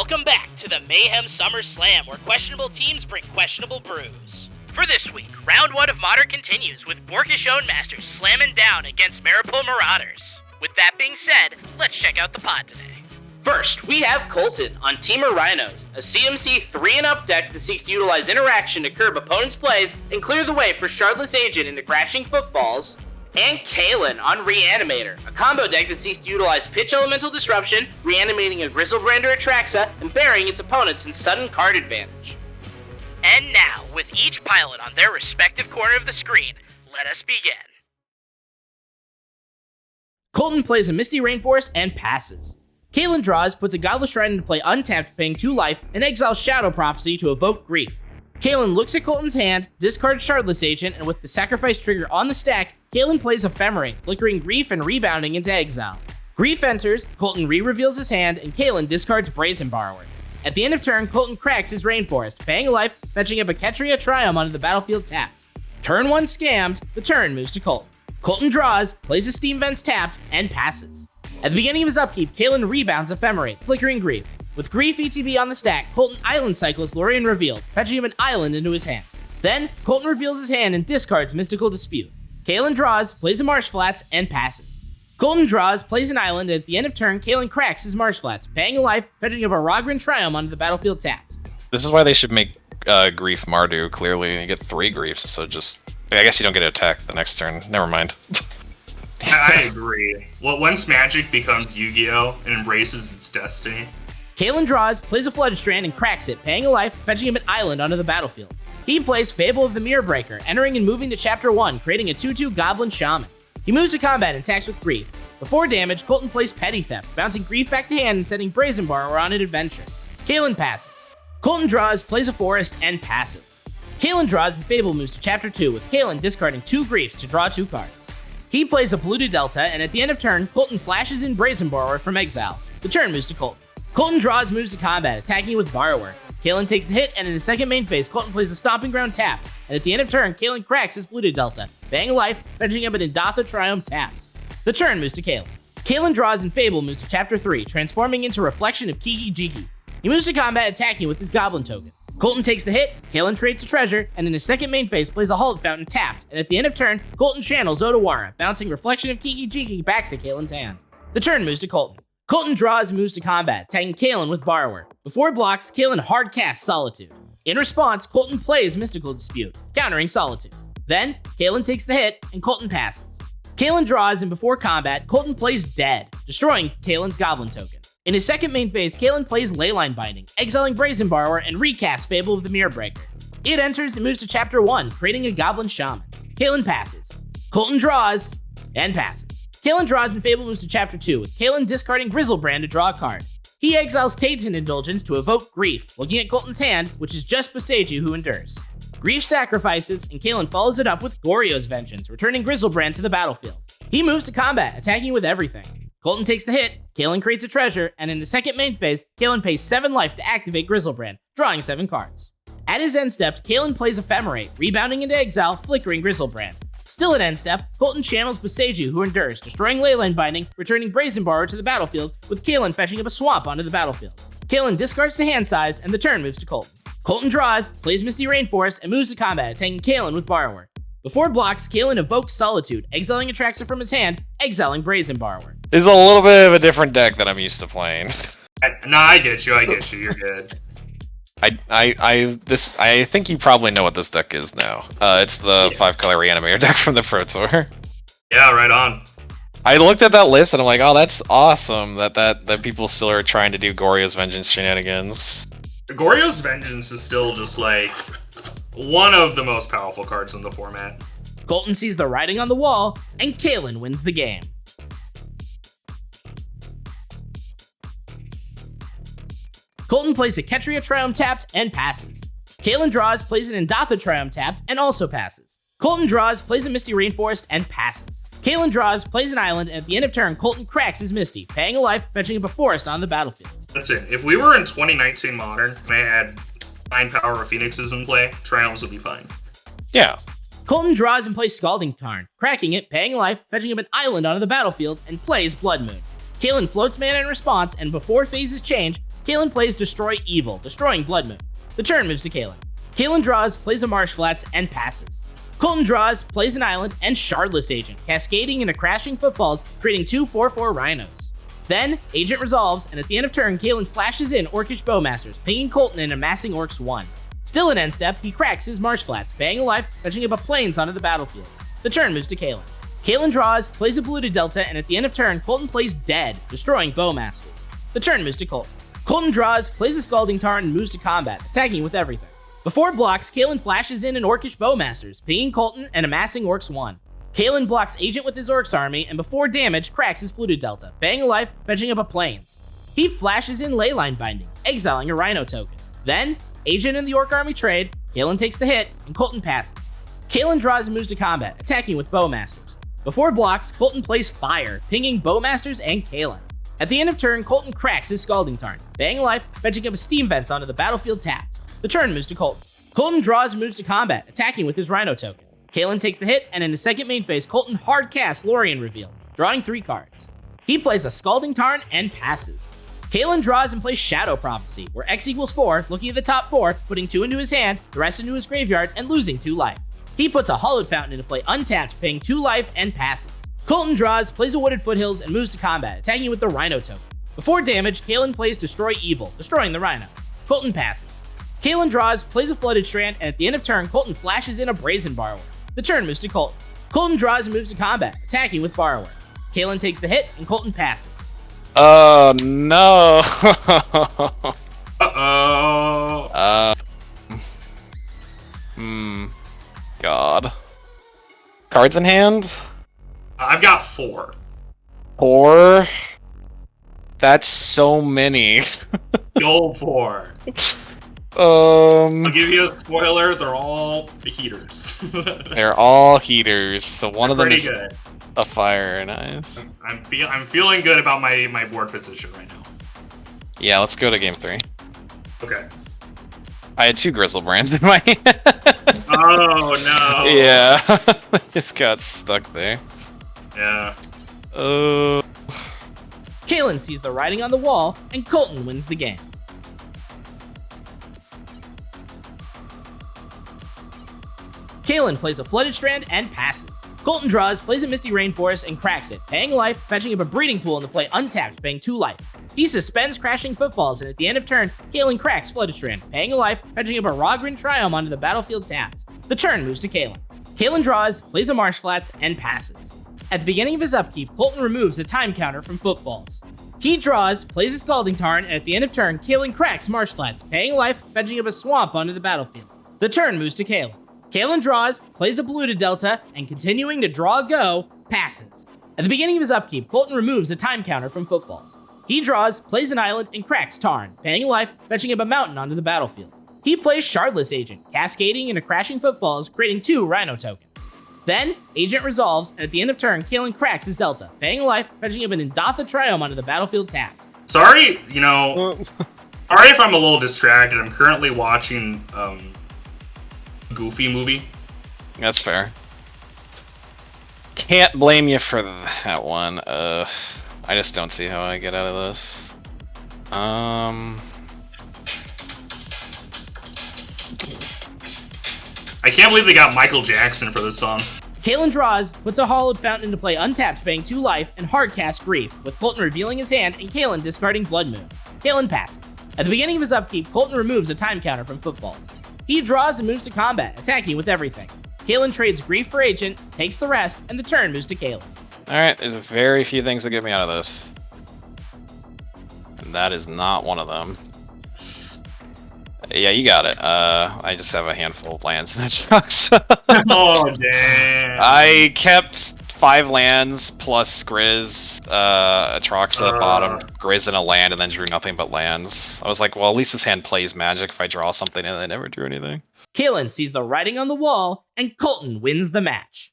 Welcome back to the Mayhem Summer Slam, where questionable teams bring questionable brews. For this week, round 1 of Modern continues, with Borkish Own Masters slamming down against Maripol Marauders. With that being said, let's check out the pod today. First, we have Colton on Temur Rhinos, a CMC 3-and-up deck that seeks to utilize interaction to curb opponents' plays and clear the way for Shardless Agent into crashing footballs. And Kalen on Reanimator, a combo deck that seeks to utilize Pitch Elemental Disruption, reanimating a Grizzlebrand or Atraxa, and burying its opponents in sudden card advantage. And now, with each pilot on their respective corner of the screen, let us begin. Colton plays a Misty Rainforest and passes. Kalen draws, puts a Godless Shrine into play untapped, paying 2 life, and exiles Shadow Prophecy to evoke Grief. Kalen looks at Colton's hand, discards Shardless Agent, and with the sacrifice trigger on the stack, Kalen plays Ephemerate, flickering Grief and rebounding into exile. Grief enters, Colton re-reveals his hand, and Kalen discards Brazen Borrower. At the end of turn, Colton cracks his Rainforest, paying a life, fetching up a Ketria Triumph onto the battlefield tapped. Turn 1 scammed, the turn moves to Colton. Colton draws, plays his Steam Vents tapped, and passes. At the beginning of his upkeep, Kalen rebounds Ephemerate, flickering Grief. With Grief ETB on the stack, Colton Island cycles Lorien Revealed, fetching him an island into his hand. Then, Colton reveals his hand and discards Mystical Dispute. Kalen draws, plays a Marsh Flats, and passes. Colton draws, plays an island, and at the end of turn, Kalen cracks his Marsh Flats, paying a life, fetching up a Rogran Triumph onto the battlefield tapped. This is why they should make Grief Mardu, clearly. You get 3 Griefs, so just... I guess you don't get to attack the next turn. Never mind. I agree. Well, once Magic becomes Yu-Gi-Oh! And embraces its destiny... Kalen draws, plays a Flooded Strand, and cracks it, paying a life, fetching him an island onto the battlefield. He plays Fable of the Mirror Breaker, entering and moving to Chapter 1, creating a 2-2 Goblin Shaman. He moves to combat and attacks with Grief. Before damage, Colton plays Petty Theft, bouncing Grief back to hand and sending Brazen Borrower on an adventure. Kalen passes. Colton draws, plays a Forest, and passes. Kalen draws and Fable moves to Chapter 2, with Kalen discarding 2 Griefs to draw 2 cards. He plays a Polluted Delta, and at the end of turn, Colton flashes in Brazen Borrower from exile. The turn moves to Colton. Colton draws, moves to combat, attacking with Borrower. Kalen takes the hit, and in his second main phase, Colton plays the Stomping Ground tapped, and at the end of turn, Kalen cracks his Polluted Delta, paying a life, fetching up an Indatha Triumph tapped. The turn moves to Kalen. Kalen draws and Fable moves to Chapter 3, transforming into Reflection of Kiki Jiki. He moves to combat, attacking with his Goblin token. Colton takes the hit, Kalen trades a treasure, and in his second main phase plays a Halt Fountain tapped, and at the end of turn, Colton channels Odawara, bouncing Reflection of Kiki Jiki back to Kalen's hand. The turn moves to Colton. Colton draws and moves to combat, tagging Kalen with Borrower. Before blocks, Kalen hard casts Solitude. In response, Colton plays Mystical Dispute, countering Solitude. Then, Kalen takes the hit, and Colton passes. Kalen draws, and before combat, Colton plays Dead, destroying Kalen's Goblin token. In his second main phase, Kalen plays Leyline Binding, exiling Brazen Borrower, and recasts Fable of the Mirror Breaker. It enters and moves to Chapter 1, creating a Goblin Shaman. Kalen passes. Colton draws, and passes. Kalen draws and Fable moves to Chapter 2, with Kalen discarding Grizzlebrand to draw a card. He exiles Tainted Indulgence to evoke Grief, looking at Colton's hand, which is just Boseiju who endures. Grief sacrifices, and Kalen follows it up with Goryo's Vengeance, returning Grizzlebrand to the battlefield. He moves to combat, attacking with everything. Colton takes the hit, Kalen creates a treasure, and in the second main phase, Kalen pays 7 life to activate Grizzlebrand, drawing 7 cards. At his end step, Kalen plays Ephemerate, rebounding into exile, flickering Grizzlebrand. Still at end step, Colton channels Boseiju who endures, destroying Leyline Binding, returning Brazen Borrower to the battlefield, with Kalen fetching up a swamp onto the battlefield. Kalen discards the hand size, and the turn moves to Colton. Colton draws, plays Misty Rainforest, and moves to combat, attacking Kalen with Borrower. Before blocks, Kalen evokes Solitude, exiling Atraxa from his hand, exiling Brazen Borrower. This is a little bit of a different deck that I'm used to playing. I get you, you're good. I think you probably know what this deck is now. It's the 5-color Reanimator deck from the Pro Tour. Yeah, right on. I looked at that list and I'm like, oh, that's awesome that people still are trying to do Goryo's Vengeance shenanigans. Goryo's Vengeance is still just like one of the most powerful cards in the format. Colton sees the writing on the wall, and Kalen wins the game. Colton plays a Ketria Triumph tapped and passes. Kalen draws, plays an Indatha Triumph tapped and also passes. Colton draws, plays a Misty Rainforest and passes. Kalen draws, plays an island, and at the end of turn, Colton cracks his Misty, paying a life, fetching up a forest on the battlefield. Listen, if we were in 2019 Modern and I had 9 Power of Phoenixes in play, Triumphs would be fine. Yeah. Colton draws and plays Scalding Tarn, cracking it, paying a life, fetching up an island onto the battlefield, and plays Blood Moon. Kalen floats mana in response, and before phases change, Kalen plays Destroy Evil, destroying Blood Moon. The turn moves to Kalen. Kalen draws, plays a Marsh Flats, and passes. Colton draws, plays an Island, and Shardless Agent, cascading into Crashing Footfalls, creating 2 4/4 Rhinos. Then, Agent resolves, and at the end of turn, Kalen flashes in Orcish Bowmasters, pinging Colton and amassing Orcs 1. Still in end step, he cracks his Marsh Flats, banging a life, fetching up a Plains onto the battlefield. The turn moves to Kalen. Kalen draws, plays a Polluted Delta, and at the end of turn, Colton plays Dead, destroying Bowmasters. The turn moves to Colton. Colton draws, plays a Scalding Tarn, and moves to combat, attacking with everything. Before blocks, Kalen flashes in an Orcish Bowmasters, pinging Colton and amassing Orcs 1. Kalen blocks Agent with his Orcs army, and before damage, cracks his Polluted Delta, banging a life, fetching up a Plains. He flashes in Leyline Binding, exiling a Rhino token. Then, Agent and the Orc army trade, Kalen takes the hit, and Colton passes. Kalen draws and moves to combat, attacking with Bowmasters. Before blocks, Colton plays Fire, pinging Bowmasters and Kalen. At the end of turn, Colton cracks his Scalding Tarn, banging life, fetching up a Steam Vents onto the battlefield tapped. The turn moves to Colton. Colton draws and moves to combat, attacking with his Rhino token. Kalen takes the hit, and in his second main phase, Colton hard casts Lorien Reveal, drawing 3 cards. He plays a Scalding Tarn and passes. Kalen draws and plays Shadow Prophecy, where X equals 4, looking at the top 4, putting 2 into his hand, the rest into his graveyard, and losing 2 life. He puts a Hollowed Fountain into play untapped, paying 2 life and passes. Colton draws, plays a Wooded Foothills, and moves to combat, attacking with the Rhino token. Before damage, Kalen plays Destroy Evil, destroying the Rhino. Colton passes. Kalen draws, plays a Flooded Strand, and at the end of turn, Colton flashes in a Brazen Borrower. The turn moves to Colton. Colton draws and moves to combat, attacking with Borrower. Kalen takes the hit, and Colton passes. Oh, no. Uh-oh. God. Cards in hand? I've got 4. 4? That's so many. Go 4. I'll give you a spoiler, they're all heaters. They're all heaters, so one of them pretty is good. a fire. Nice. I'm feeling good about my board position right now. Yeah, let's go to game 3. Okay. I had 2 Grizzlebrands in my hand. Oh no. Yeah, I just got stuck there. Yeah. Kalen sees the writing on the wall, and Colton wins the game. Kalen plays a Flooded Strand and passes. Colton draws, plays a Misty Rainforest, and cracks it, paying life, fetching up a Breeding Pool into play untapped, paying 2 life. He suspends Crashing Footfalls, and at the end of turn, Kalen cracks Flooded Strand, paying a life, fetching up a Rogrin Triome onto the battlefield tapped. The turn moves to Kalen. Kalen draws, plays a Marsh Flats, and passes. At the beginning of his upkeep, Colton removes a time counter from Footfalls. He draws, plays a Scalding Tarn, and at the end of turn, Kalen cracks Marsh Flats, paying life, fetching up a Swamp onto the battlefield. The turn moves to Kalen. Kalen draws, plays a Polluted Delta, and continuing to draw go, passes. At the beginning of his upkeep, Colton removes a time counter from Footfalls. He draws, plays an Island, and cracks Tarn, paying life, fetching up a mountain onto the battlefield. He plays Shardless Agent, cascading into Crashing Footfalls, creating 2 Rhino tokens. Then, Agent resolves, and at the end of turn, Kalen cracks his Delta, paying a life, fetching up an Indatha Triome onto the battlefield tap. Sorry, sorry if I'm a little distracted. I'm currently watching Goofy movie. That's fair. Can't blame you for that one. I just don't see how I get out of this. I can't believe they got Michael Jackson for this song. Kalen draws, puts a Hollowed Fountain into play untapped, paying 2 life, and hardcasts Grief, with Colton revealing his hand and Kalen discarding Blood Moon. Kalen passes. At the beginning of his upkeep, Colton removes a time counter from Footfalls. He draws and moves to combat, attacking with everything. Kalen trades Grief for Agent, takes the rest, and the turn moves to Kalen. Alright, there's very few things that get me out of this. And that is not one of them. Yeah, you got it. I just have a handful of lands and it sucks. Oh, damn. I kept 5 lands plus Grizz, Atroxa bottom, Grizz and a land, and then drew nothing but lands. I was like, well, at least this hand plays Magic if I draw something, and I never drew anything. Kalen sees the writing on the wall, and Colton wins the match.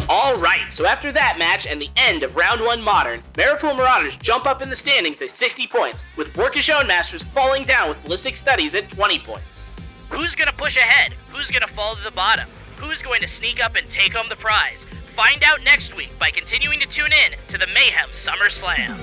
Alright, so after that match and the end of Round 1 Modern, Maripool Marauders jump up in the standings at 60 points, with Dwarkish Own Masters falling down with Ballistic Studies at 20 points. Who's gonna push ahead? Who's gonna fall to the bottom? Who's going to sneak up and take home the prize? Find out next week by continuing to tune in to the Mayhem Summer Slam.